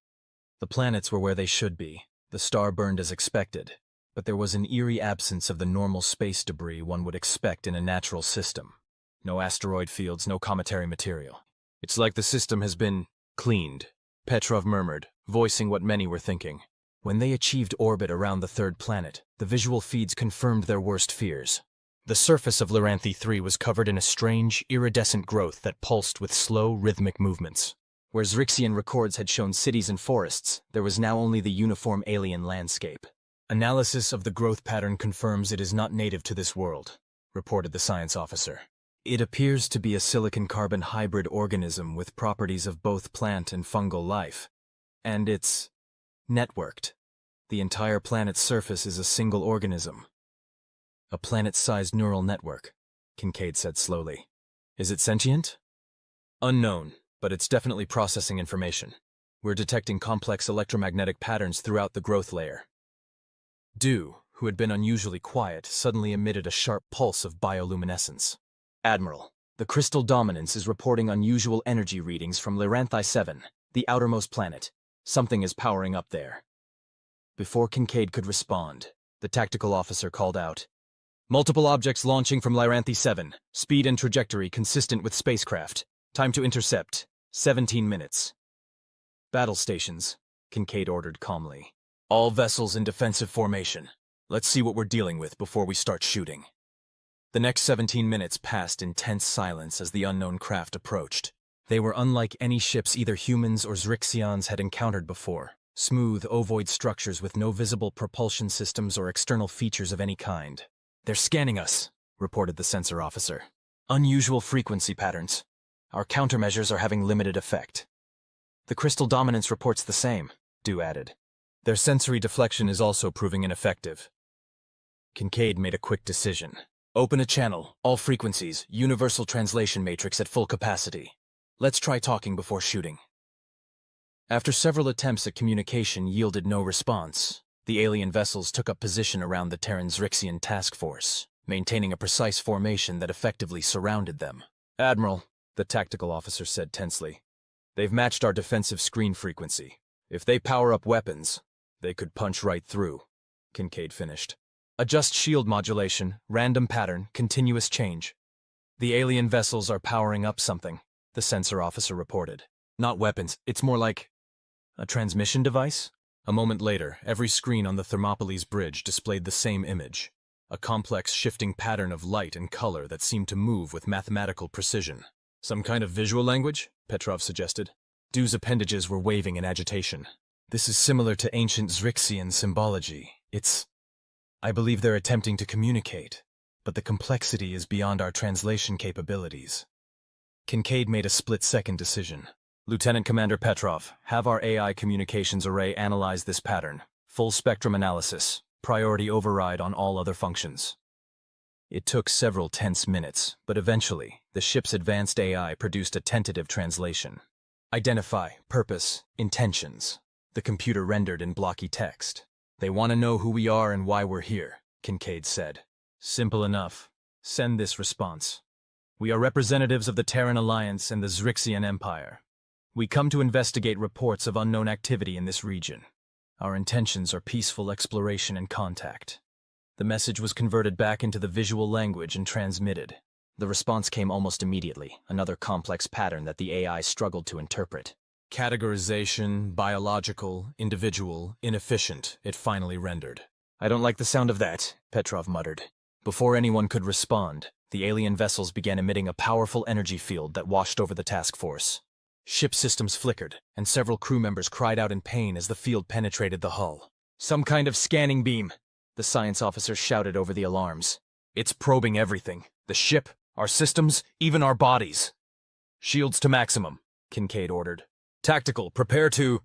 The planets were where they should be, the star burned as expected, but there was an eerie absence of the normal space debris one would expect in a natural system. No asteroid fields, no cometary material. It's like the system has been cleaned, Petrov murmured, voicing what many were thinking. When they achieved orbit around the third planet, the visual feeds confirmed their worst fears. The surface of Lyranthi 3 was covered in a strange, iridescent growth that pulsed with slow, rhythmic movements. Where Zrixian records had shown cities and forests, there was now only the uniform alien landscape. Analysis of the growth pattern confirms it is not native to this world, reported the science officer. It appears to be a silicon-carbon hybrid organism with properties of both plant and fungal life. And it's networked. The entire planet's surface is a single organism. A planet-sized neural network, Kincaid said slowly. Is it sentient? Unknown, but it's definitely processing information. We're detecting complex electromagnetic patterns throughout the growth layer. Dew, who had been unusually quiet, suddenly emitted a sharp pulse of bioluminescence. Admiral, the crystal dominance is reporting unusual energy readings from Lyranthi 7, the outermost planet. Something is powering up there. Before Kincaid could respond, the tactical officer called out, Multiple objects launching from Lyranthi 7, speed and trajectory consistent with spacecraft. Time to intercept, 17 minutes. Battle stations, Kincaid ordered calmly. All vessels in defensive formation. Let's see what we're dealing with before we start shooting. The next 17 minutes passed in tense silence as the unknown craft approached. They were unlike any ships either humans or Zrixians had encountered before. Smooth, ovoid structures with no visible propulsion systems or external features of any kind. They're scanning us, reported the sensor officer. Unusual frequency patterns. Our countermeasures are having limited effect. The crystal dominance reports the same, Dew added. Their sensory deflection is also proving ineffective. Kincaid made a quick decision. Open a channel, all frequencies, universal translation matrix at full capacity. Let's try talking before shooting. After several attempts at communication yielded no response, the alien vessels took up position around the Terran Zrixian task force, maintaining a precise formation that effectively surrounded them. Admiral, the tactical officer said tensely, they've matched our defensive screen frequency. If they power up weapons, they could punch right through, Kincaid finished. Adjust shield modulation, random pattern, continuous change. The alien vessels are powering up something, the sensor officer reported. Not weapons, it's more like a transmission device? A moment later, every screen on the Thermopylae's bridge displayed the same image. A complex shifting pattern of light and color that seemed to move with mathematical precision. Some kind of visual language? Petrov suggested. Dew's appendages were waving in agitation. This is similar to ancient Zrixian symbology. I believe they're attempting to communicate, but the complexity is beyond our translation capabilities. Kincaid made a split-second decision. Lieutenant Commander Petrov, have our AI communications array analyze this pattern. Full spectrum analysis. Priority override on all other functions. It took several tense minutes, but eventually, the ship's advanced AI produced a tentative translation. Identify, purpose, intentions. The computer rendered in blocky text. They want to know who we are and why we're here, Kincaid said. Simple enough. Send this response. We are representatives of the Terran Alliance and the Zrixian Empire. We come to investigate reports of unknown activity in this region. Our intentions are peaceful exploration and contact. The message was converted back into the visual language and transmitted. The response came almost immediately, another complex pattern that the AI struggled to interpret. Categorization, biological, individual, inefficient, it finally rendered. I don't like the sound of that, Petrov muttered. Before anyone could respond, the alien vessels began emitting a powerful energy field that washed over the task force. Ship systems flickered, and several crew members cried out in pain as the field penetrated the hull. Some kind of scanning beam, the science officer shouted over the alarms. It's probing everything. The ship, our systems, even our bodies. Shields to maximum, Kincaid ordered. Tactical, prepare to...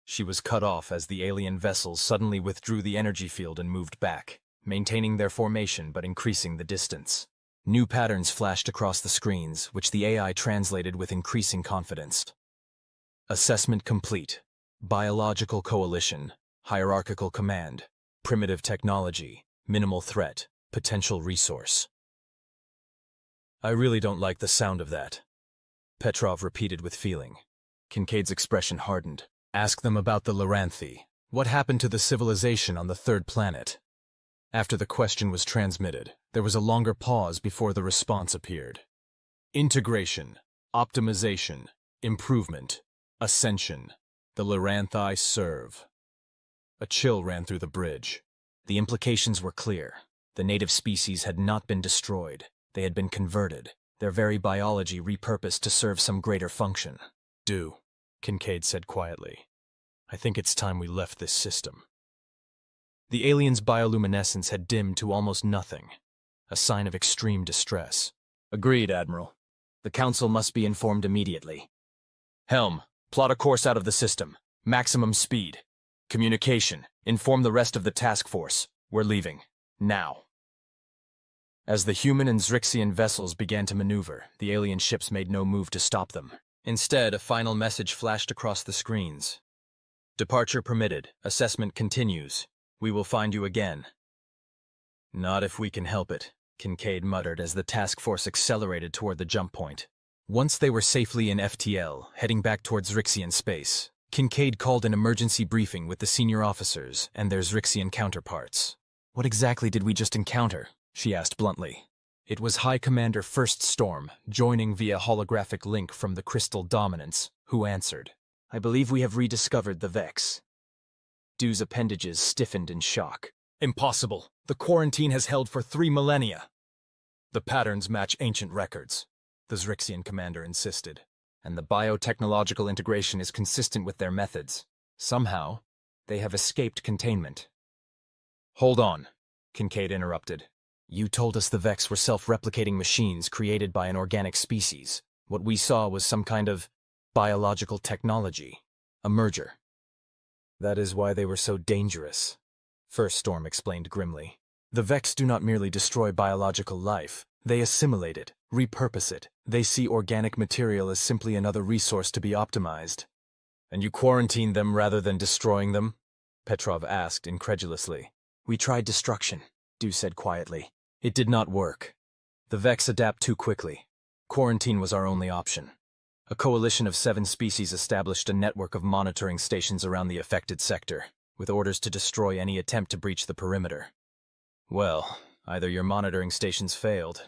She was cut off as the alien vessels suddenly withdrew the energy field and moved back, maintaining their formation but increasing the distance. New patterns flashed across the screens, which the AI translated with increasing confidence. Assessment complete. Biological coalition. Hierarchical command. Primitive technology. Minimal threat. Potential resource. I really don't like the sound of that, Petrov repeated with feeling. Kincaid's expression hardened. Ask them about the Loranthi. What happened to the civilization on the third planet? After the question was transmitted, there was a longer pause before the response appeared. Integration, optimization, improvement, ascension. The Loranthi serve. A chill ran through the bridge. The implications were clear. The native species had not been destroyed. They had been converted, their very biology repurposed to serve some greater function. Kincaid said quietly. I think it's time we left this system. The alien's bioluminescence had dimmed to almost nothing, a sign of extreme distress. Agreed, Admiral. The Council must be informed immediately. Helm, plot a course out of the system. Maximum speed. Communication, inform the rest of the task force. We're leaving. Now. As the human and Zrixian vessels began to maneuver, the alien ships made no move to stop them. Instead, a final message flashed across the screens. Departure permitted. Assessment continues. We will find you again. Not if we can help it, Kincaid muttered as the task force accelerated toward the jump point. Once they were safely in FTL, heading back towards Zrixian space, Kincaid called an emergency briefing with the senior officers and their Zrixian counterparts. What exactly did we just encounter? She asked bluntly. It was High Commander First Storm, joining via holographic link from the Crystal Dominance, who answered. I believe we have rediscovered the Vex. Dew's appendages stiffened in shock. Impossible. The quarantine has held for 3 millennia. The patterns match ancient records, the Zrixian commander insisted. And the biotechnological integration is consistent with their methods. Somehow, they have escaped containment. Hold on, Kincaid interrupted. You told us the Vex were self-replicating machines created by an organic species. What we saw was some kind of biological technology, a merger. That is why they were so dangerous, First Storm explained grimly. The Vex do not merely destroy biological life, they assimilate it, repurpose it. They see organic material as simply another resource to be optimized. And you quarantine them rather than destroying them? Petrov asked incredulously. We tried destruction, Dew said quietly. It did not work. The Vex adapt too quickly. Quarantine was our only option. A coalition of 7 species established a network of monitoring stations around the affected sector, with orders to destroy any attempt to breach the perimeter. Well, either your monitoring stations failed,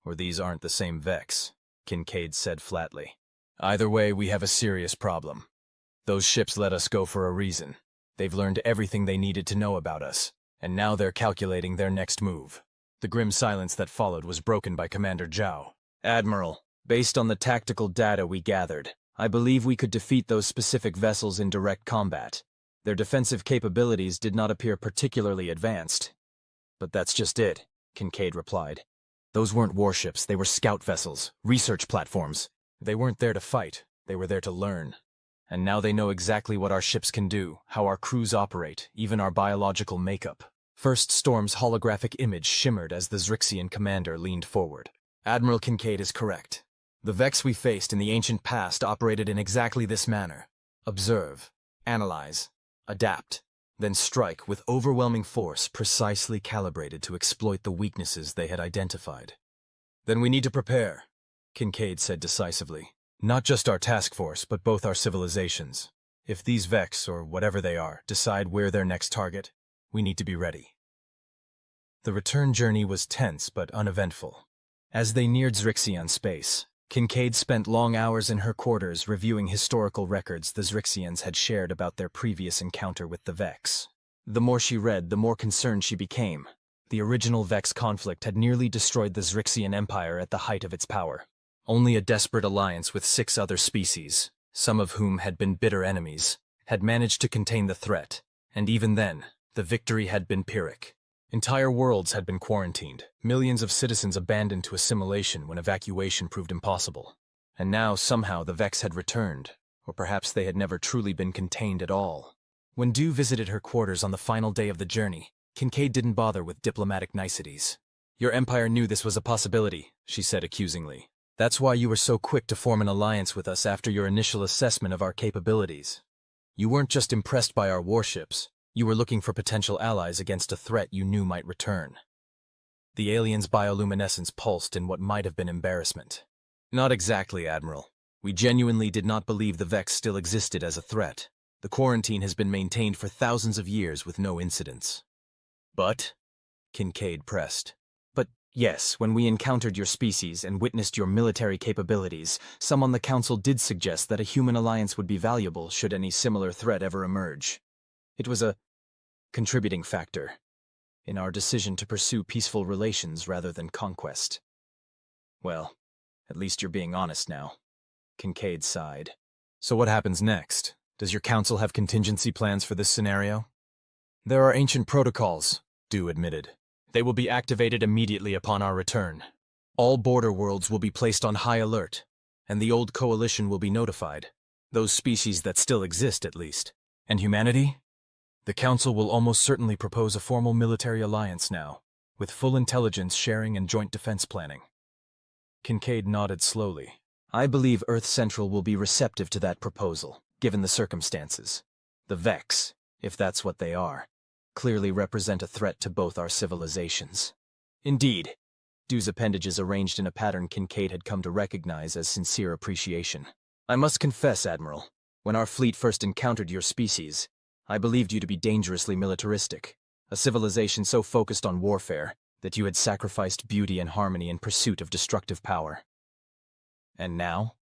or these aren't the same Vex, Kincaid said flatly. Either way, we have a serious problem. Those ships let us go for a reason. They've learned everything they needed to know about us, and now they're calculating their next move. The grim silence that followed was broken by Commander Zhao. Admiral, based on the tactical data we gathered, I believe we could defeat those specific vessels in direct combat. Their defensive capabilities did not appear particularly advanced. But that's just it, Kincaid replied. Those weren't warships, they were scout vessels, research platforms. They weren't there to fight, they were there to learn. And now they know exactly what our ships can do, how our crews operate, even our biological makeup. First Storm's holographic image shimmered as the Zrixian commander leaned forward. Admiral Kincaid is correct. The Vex we faced in the ancient past operated in exactly this manner. Observe, analyze, adapt, then strike with overwhelming force precisely calibrated to exploit the weaknesses they had identified. Then we need to prepare. Kincaid said decisively. Not just our task force, but both our civilizations. If these Vex, or whatever they are, decide we're their next target, we need to be ready. The return journey was tense but uneventful. As they neared Zrixian space, Kincaid spent long hours in her quarters reviewing historical records the Zrixians had shared about their previous encounter with the Vex. The more she read, the more concerned she became. The original Vex conflict had nearly destroyed the Zrixian Empire at the height of its power. Only a desperate alliance with 6 other species, some of whom had been bitter enemies, had managed to contain the threat, and even then, the victory had been Pyrrhic. Entire worlds had been quarantined, millions of citizens abandoned to assimilation when evacuation proved impossible. And now, somehow, the Vex had returned, or perhaps they had never truly been contained at all. When Dew visited her quarters on the final day of the journey, Kincaid didn't bother with diplomatic niceties. "Your empire knew this was a possibility," she said accusingly. "That's why you were so quick to form an alliance with us after your initial assessment of our capabilities. You weren't just impressed by our warships, you were looking for potential allies against a threat you knew might return." The alien's bioluminescence pulsed in what might have been embarrassment. "Not exactly, Admiral. We genuinely did not believe the Vex still existed as a threat. The quarantine has been maintained for thousands of years with no incidents." "But?" Kincaid pressed. "But yes, when we encountered your species and witnessed your military capabilities, some on the Council did suggest that a human alliance would be valuable should any similar threat ever emerge. It was a contributing factor in our decision to pursue peaceful relations rather than conquest." "Well, at least you're being honest now." Kincaid sighed. "So what happens next? Does your council have contingency plans for this scenario?" "There are ancient protocols," Dew admitted. "They will be activated immediately upon our return. All border worlds will be placed on high alert, and the old coalition will be notified. Those species that still exist, at least. And humanity? The Council will almost certainly propose a formal military alliance now, with full intelligence sharing and joint defense planning." Kincaid nodded slowly. "I believe Earth Central will be receptive to that proposal, given the circumstances. The Vex, if that's what they are, clearly represent a threat to both our civilizations." "Indeed." Dew's appendages arranged in a pattern Kincaid had come to recognize as sincere appreciation. "I must confess, Admiral, when our fleet first encountered your species, I believed you to be dangerously militaristic, a civilization so focused on warfare that you had sacrificed beauty and harmony in pursuit of destructive power. And now?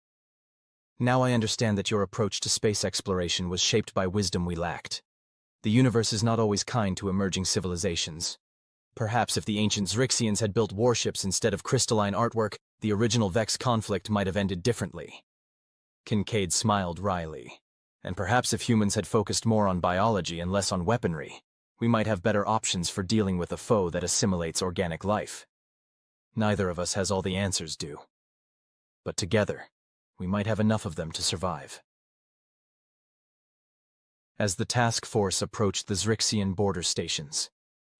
Now I understand that your approach to space exploration was shaped by wisdom we lacked. The universe is not always kind to emerging civilizations. Perhaps if the ancient Zrixians had built warships instead of crystalline artwork, the original Vex conflict might have ended differently." Kincaid smiled wryly. "And perhaps if humans had focused more on biology and less on weaponry, we might have better options for dealing with a foe that assimilates organic life. Neither of us has all the answers, Dew. But together, we might have enough of them to survive." As the task force approached the Zrixian border stations,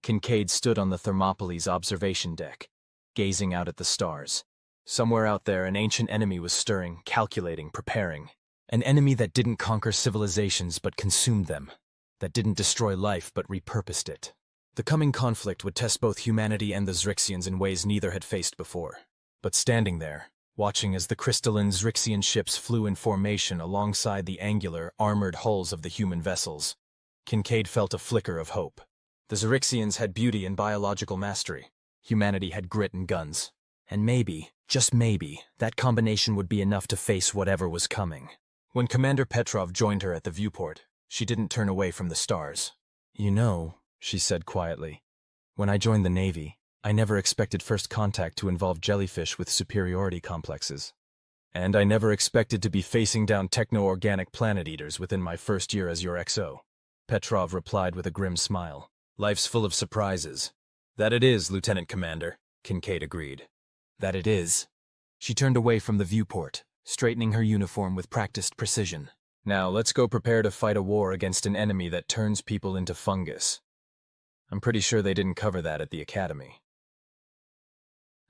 Kincaid stood on the Thermopylae's observation deck, gazing out at the stars. Somewhere out there, an ancient enemy was stirring, calculating, preparing. An enemy that didn't conquer civilizations but consumed them, that didn't destroy life but repurposed it. The coming conflict would test both humanity and the Zrixians in ways neither had faced before. But standing there, watching as the crystalline Zrixian ships flew in formation alongside the angular, armored hulls of the human vessels, Kincaid felt a flicker of hope. The Zrixians had beauty and biological mastery. Humanity had grit and guns. And maybe, just maybe, that combination would be enough to face whatever was coming. When Commander Petrov joined her at the viewport, she didn't turn away from the stars. "You know," she said quietly, "when I joined the Navy, I never expected first contact to involve jellyfish with superiority complexes. And I never expected to be facing down techno-organic planet eaters within my first year as your XO." Petrov replied with a grim smile. "Life's full of surprises." "That it is, Lieutenant Commander," Kincaid agreed. "That it is." She turned away from the viewport, straightening her uniform with practiced precision. "Now let's go prepare to fight a war against an enemy that turns people into fungus. I'm pretty sure they didn't cover that at the Academy."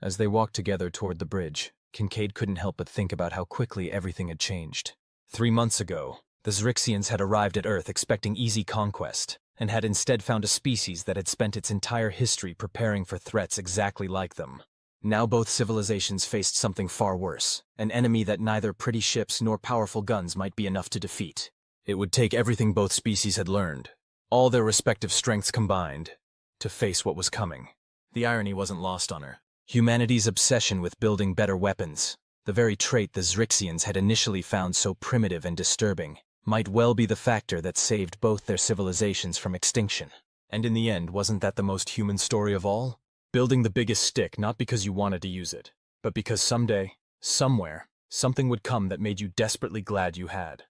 As they walked together toward the bridge, Kincaid couldn't help but think about how quickly everything had changed. 3 months ago, the Zrixians had arrived at Earth expecting easy conquest, and had instead found a species that had spent its entire history preparing for threats exactly like them. Now both civilizations faced something far worse, an enemy that neither pretty ships nor powerful guns might be enough to defeat. It would take everything both species had learned, all their respective strengths combined, to face what was coming. The irony wasn't lost on her. Humanity's obsession with building better weapons, the very trait the Zrixians had initially found so primitive and disturbing, might well be the factor that saved both their civilizations from extinction. And in the end, wasn't that the most human story of all? Building the biggest stick not because you wanted to use it, but because someday, somewhere, something would come that made you desperately glad you had.